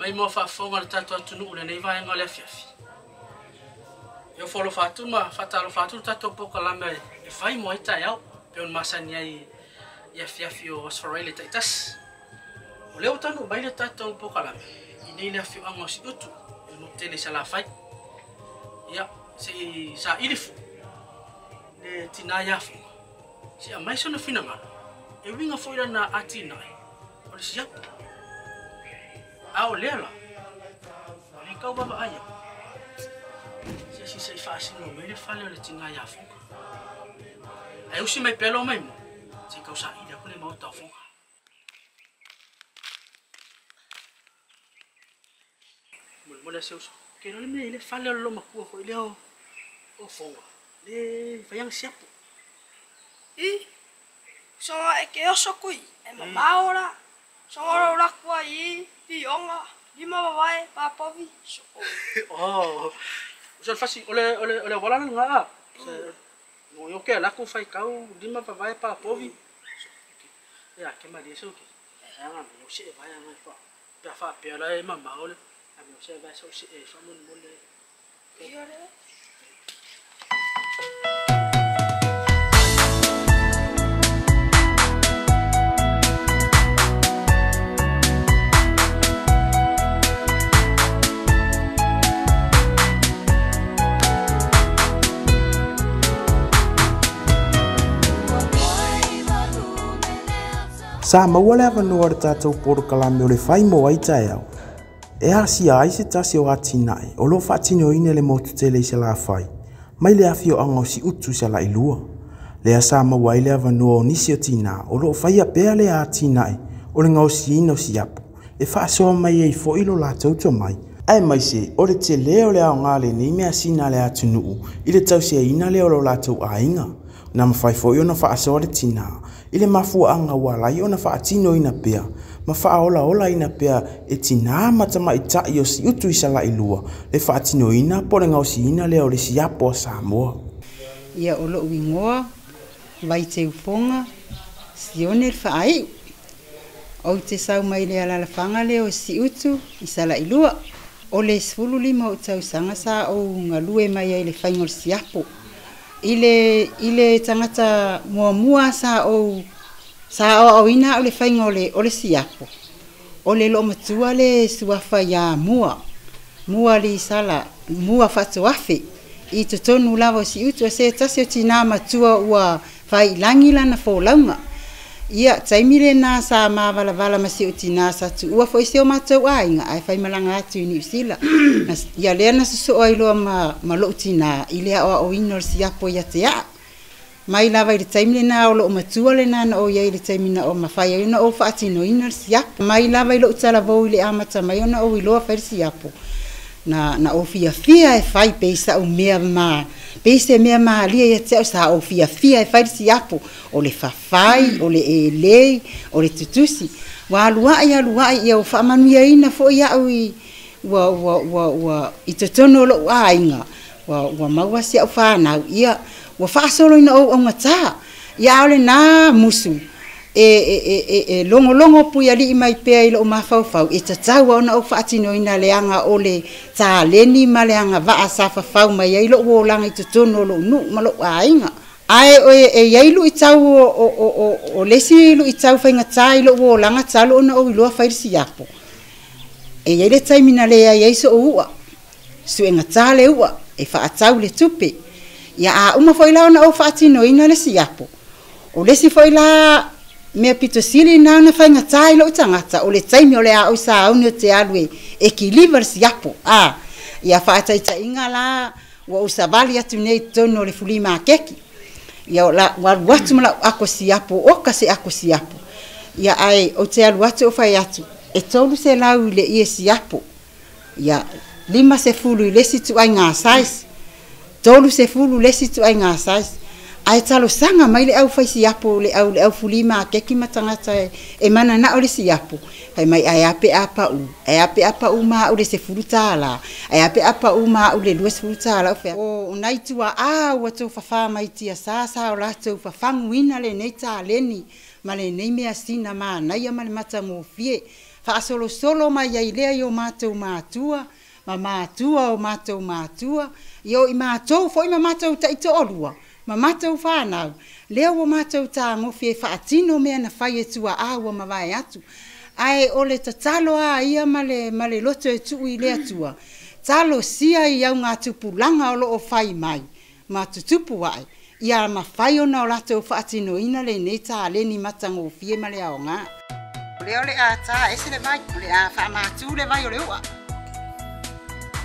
Mai mo fa fonga tatu atunu le nei vai ngale fiafi. Yo folo fatu ma fatalo fatu tatu poka lama e fai mo ita yao pe on masani ai ya fiafi o sfarele taitas. O leo tanu mai le tatu poka lama. Ini le fiu anga si utu e mo tele sala fai. Ya si sa ilifu le tinaya fu. Si amai sona fina ma. E winga foira na atina. O le siap. Ao lela. Ole kau baba aya. Si sai fasi no me le fale le tinga ya fonga. Ai usi mai pelo mai mo. Si kau sa ida kule mau ta fonga. Mula seus. Que no le fale lo maku ko le o fonga. Le fayang siapo. So e ke oso kui e mama ora. So ora kwa I Pionga, lima babae, papovi. Oh, usah fasi oleh wala nga. Mo yo ke la ku fai kau lima babae papovi. Ya, ke mali so ke. Ya nga mo se vai nga fa. Ya fa pe la e mama ole. A mo se vai so se e fa mon mole. Iyo re. Sa mawale ava noa tātou poro kalame o le whai mo ai tae au. E hasi a aise tasi o atinai, o lo whaatino ine le motu tele i se la whai. Mai le awhio anga o si utu se la ilua. Le a sa mawai le ava noa o nisi o tina, o lo whai a pēa le a atinai, o le ngau si ino si apu. E whaasoa mai e fo ilo la tauto mai. Ai mai se, o le te leo le ao ngale ni mea sina le atunuu, i le tau se ina le o lo la tau a inga. Na mawhai fo i ona whaasoa le tina. Ile mafua anga wala i ona whaatino ina pea. Ma whaaola ola ina pea e tina matama i tai o si utu i sala ilua. Le whaatino ina pore ngau si ina leo le si apo a Samoa. Ia olo uingoa, vai te uponga, si one le whaai. O te sau mai le ala whanga leo si utu i sala ilua. O le sfulu lima o tau sanga sa o ngalue mai ai le whaingol si apo. Ile tangata mua sa o ina o le whainga o le siapo. O le lo matua le suafa ya mua li sala, mua fatu afe. I to tonu lava si utu a se tasi o tina matua ua whai langila na fōlaunga. Ia, taimire nā sa mawala masi o tina sa tu ua fo isi o matau ainga, ai whai malanga atu i New Zealand. Ia lea na suso o iloa ma lo tina, i lea o ino si apo ia te a. Mai lava i le taimire nā o lo o matua le nana o ia i le taimina o mawhai ai ona o whaatino ino si apo. Mai lava i lo utala vau i le amata mai ona o iloa whai si apo. Na o fia e whai peisa o mea maa. Peise mea maa lia ia te au sa o fia e whai si apo. O le whawhai, o le elei, o le tutusi. Wa aluai ia o whaamanuia ina fo ia au i te tono lo ainga. Wa maua si au whanau. Ia wa whaasolo ina o ngata. Ia ole nā musu. E longo pui ali mai pea i lo mafau e tatau ona o whaatino ina leanga o le tā leni ma leanga waa sa whawhau mai ai lo o langa i tutono lo nu ma lo ainga. Ai e iailu i tau o lesi ilu i tau whainga tā i lo o langa talo ona o iloa whairisi apo. E iaile taimina lea iaiso o ua. Su e ngata le ua e whaatau le tupe. Ia a uma whaila ona o whaatino ina lesi apo. O lesi whaila mea pito sili na na whainga tai lo tangata o le taimi o le au sa au ni te alue e ki liver si apo ia whaataita inga la wa usavali atu nei tono le fulima keki ia la watu mala ako si apo o ka se ako si apo ia ai o te alu atu o whai atu e tolu se lau le ie si apo ia lima se fulu i lesi tu ai ngā sais tolu se fulu lesi tu ai ngā sais ai talo sanga mai le au fai siapo le au fulima keki matangata e mana na o le siapo ai mai ai ape apa u ma o le se furutala ai ape apa u ma o le lua se furutala o nai tua a o to fa mai tia sa o la to fa fanguina le nei ta leni ma le nei mea sina ma nai ma le mata mo fie fa solo mai ai le yo matou matua ma matua o matou matua yo i matou foi ma matou ta ito olua ma matou whanau, leo o matou tā ngofi e whaatino mea na whai e tua awa ma vai atu. Ai o le tatalo a ia ma le loto e tuu i lea tua. Talo sia i au ngā tupu langa o lo o whai mai, ma tutupu ai. Ia ma whai o na o lato o whaatino ina le nei tā le ni matango fie ma le ao ngā. Leo le a tā ese le vai, le a wha mātu le vai o le ua.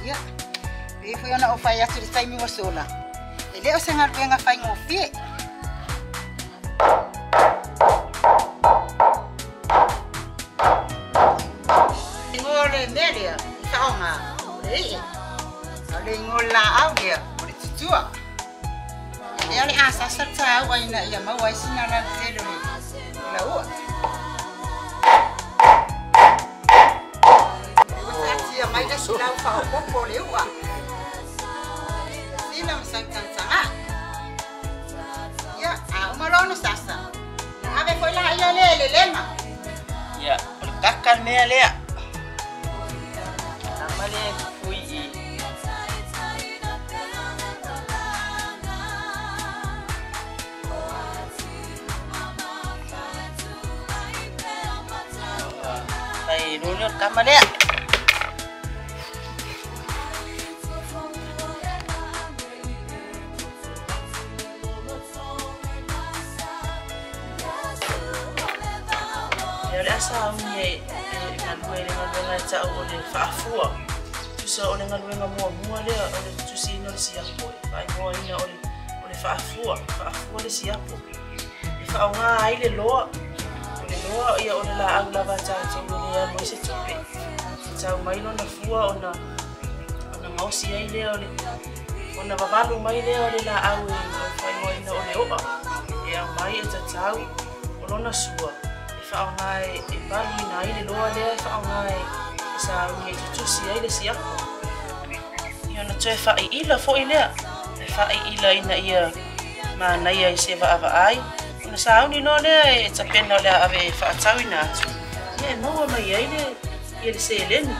Ia, e fui ona o whai atu le taimi wa sola. Leo se ngaruenga fai ngofie. Ngole melia, taonga. Ale ngola audia, ole tutua. Ale asa sata wa ina ya mawa sina na telo la u. Wata ya mai da sila fa popo le u. Sila masang umalono sasa. Ave foi lá ia le lema. Ya, kakkan mea lea. Amale fui i. Ai, runyo kamale. Asa unye ngalue ta o le faafua tusa o le ngalue mua le o le tusi no le siapo ai mo ina o le faafua le siapo e faunga ai le loa ia o le la au lava ta o le mo se tupe ta mai no na fua ona ngausi ai le o le ona vavalu mai le o le la au fai mo ina o le oa ia mai e tatau o lona sua Whaongai e pali na i le loa lea whaongai e sa ui e tutusi ai le siapo. I ona tue whai ila fo i lea. E whai ila ina ia ma naia i se wa ai. Ona sa uni no lea e tapena lea ave whaatau ina atu. Ia e maua mai ai le se eleni.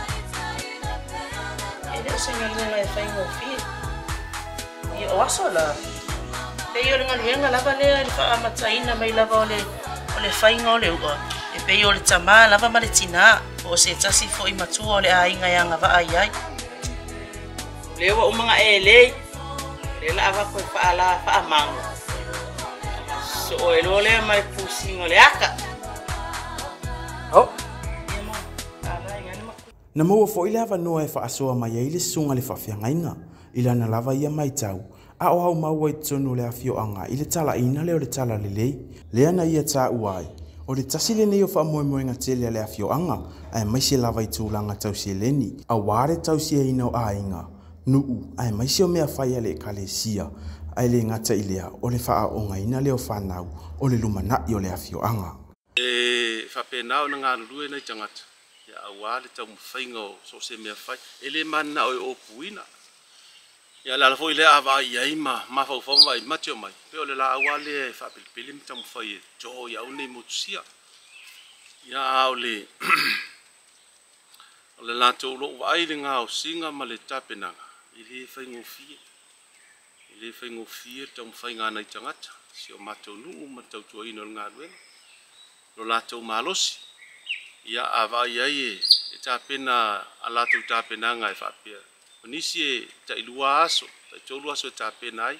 E leo se ngaluenga e whai ngofie. Ia o aso la. Pei o le ngaluenga lava lea i whaamataina mai lava o le whainga o le ua. E pei o le tamā lava ma le tina. O se tasi fo i matua o le ainga ia ngā waa ai. Lewa umanga e lei. Le la ava koe wha mango. So o e lo le mai pusingo le aka. Oh. Na maua fo i le ava noa e wha asoa mai ai le sunga le whawhiangainga. Ila na lava ia mai tau. A o hau maua i tonu le afio anga i le tala ina leo le tala le lei. Lea na ia tā uai. O le tasile nei o wha moe ngā tele le afio anga. Ai mai se lava i tūlanga tau se leni. A ware tau se ina o ainga. Nuu. Ai mai se o mea whaia le kale sia. Ai le ngata i lea o le wha o ngā ina leo whanau. O le lumana i o le afio anga. E whapenao na ngā rurue nei tangata. Ia a wale tau mwhainga o so se mea whai. E le mana o puina. Ia la foi le ava ia ima ma fa fa mai matio mai pe o le la wale fa pili mtam foi jo ia uni mutsia ia ole ole la to lo vai le nga o singa ma le tapenanga i le faingo fie tam fainga na tangata si o mato nu mato to ino nga lwe lo la to malosi ia ava ia e tapena ala to tapenanga e fa pia Nisi e ta ilua aso, ta tolu aso e ta penai,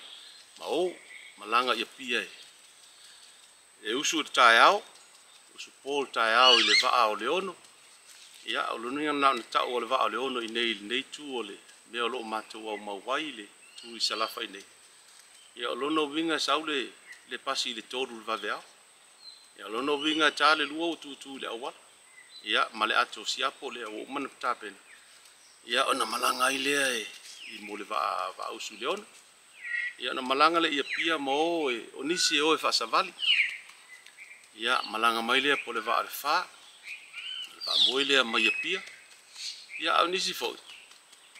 ma o malanga ia pia e. E usu e tae au, usu Paul tae au i le vaa o le ono. Ia, o luninga na tau o le vaa o le ono i nei tu o le mea o loo matou au mauwai le tu i salafa i nei. Ia, o lono winga sau le pasi i le toru le vaveao. Ia, o lono winga ta le lua o tu le awala. Ia, ma le ato siapo le o mana ta pena. Ia ona malanga i lea e i mo le va usu leona. ia na malanga le ia pia mo e onisi o e fasavali ia malanga mai le po le va le fa mo le mai pia ia onisi fo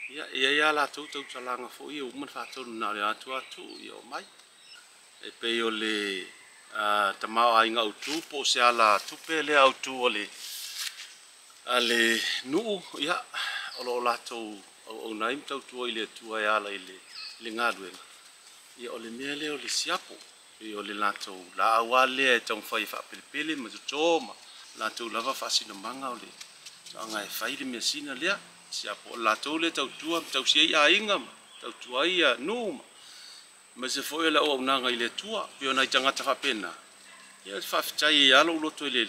ia la tu talanga fo ia uma fa tu na le atu ia mai e pe o le tamao ai ngau tu po se ala tu pe le au tu ole ale nu ia o la tu o naim tau tu ile tu ia la ile le ngadwe ia ole mele ole siapo ia ole la tu la wale tong fai fa pele ma tu ma la tu lava fa sina manga ole anga e fai le mesina le siapo la tu le tau tau si ai inga tau tu ai nu ma se foi la o nanga ile tua pe ona tangata fa pena ia fa ftai ia lo loto ile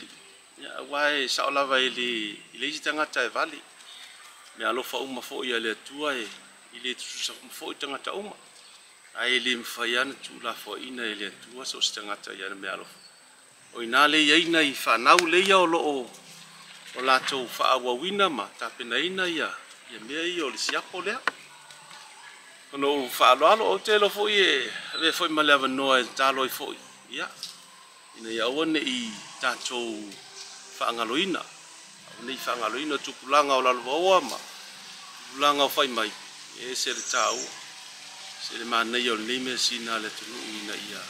ia wai sa lava ile tangata e vale me alo fa uma fo ia le tua e ile tu sa fo tangata uma ai le mfaiana tu la fo ina ile tua so tangata ia me alo o ina le ia ina I fa nau le ia o lo o la to fa wa wina ma ta pena ina ia me ia o le siapo le no fa lo o te lo fo ie le fo ma le no e ta lo fo ia ina ia one I ta to fa ngaloina nei fa ngaloina tu pulanga o la lo ma pulanga o fai mai e se le tau se le mana yo nei me sina le tu ina ia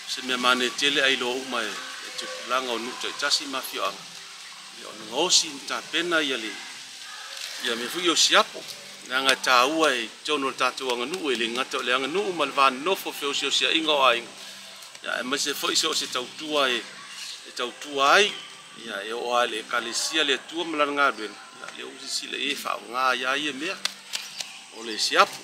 se me mane tele ai lo mai e tu pulanga o nu te tasi mafio ia no osi ta pena ia le ia me fu yo siapo nanga tau ai tono tatu anga nu ele ngato le anga nu mal van no fo fo sia ingo ai ya me se foi so se tau tua e tau tua ai ya e o ale kalesia le tua malanga ben ya le usi sile e fa nga ya ye me o le siapo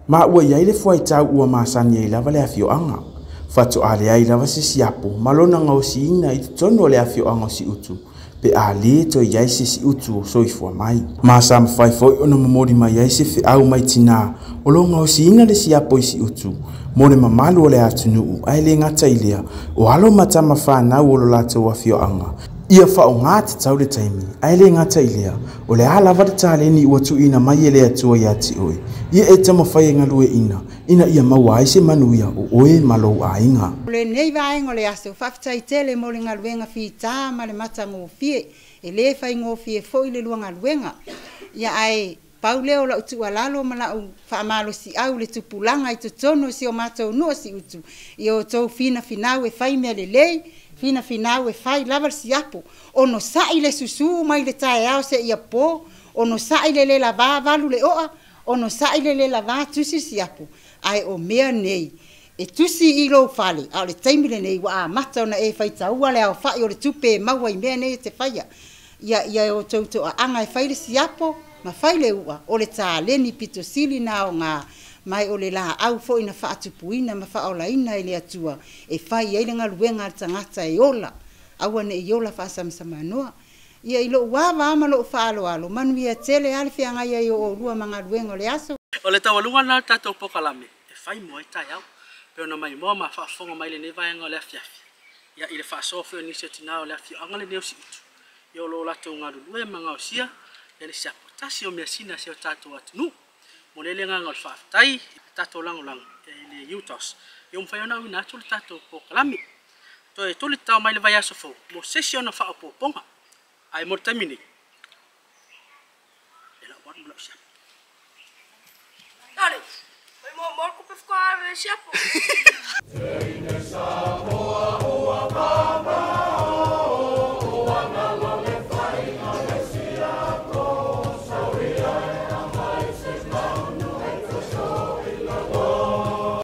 ma ua ia ile foi tau ua masani ai lava le afio anga fatu ale ai lava se siapo malona ngausi ina I tono le afio anga si utu pe ale to ia si utu so ifo mai ma sam fai foi ona momori mai ia se fe au mai tina o lo ngausi ina le siapo si utu mone mamalu ole atunu ai le ngata ilea o alo matama fa na o lo lato wa fio anga ia fa o ngata tau le taimi ai le ngata ilea o le ala va tale ni o tu ina mai ele atu ia ti oi ia e tama fai ngalue ina ia mawa se manuia o oe malo ainga le nei vai ngole aso faftai tele mo le ngaluenga fita ma le matango fie e le fai ngo fie foi le luanga luenga ia ai Pauleo la utu alalo mala u fa malo si au le tupulanga I tono si o mato no si utu io to fina finawe fai me le lei fina finawe fai lava si apo ono sai le susu mai le tae au se ia po ono sai le lava valu le oa ono sai le lava tusi si apo ai o mea nei e tusi I lo fale au le taimile nei wa mata ona e fai tau ale au fai o le tupe maua I mea nei te faia ia o to anga e fai le si apo ma fai le ua o le tā leni pito sili na o ngā mai o le la au fo ina wha atupuina ma wha ola ina I le atua e fai e le ngaluenga tangata e ola awane e ola wha samsama noa ia ilo wawa ama lo wha alo alo manu ia tele alifi anga ia I o rua mga luenga o le aso o le tawalunga na tatou pokalame e fai mo I tai au pe ona mai mo ma wha fonga mai le ne vaenga o le afiafi ia I le wha sofu o nisi tina o le afi anga le neo si utu ia o lo lato ngadu lue mga o sia ia le siapo tasi o mea sina se o tatou atunu mo le nganga o le whaafatai tatou langolango le Utos ia mwhai ona wina atu le tatou pokalame to e tuli tau mai le vai aso fo mo sesi ona whaapoponga ai mo tamini e la wadu la siapo Dale, vai mo morco pe ficar siapo.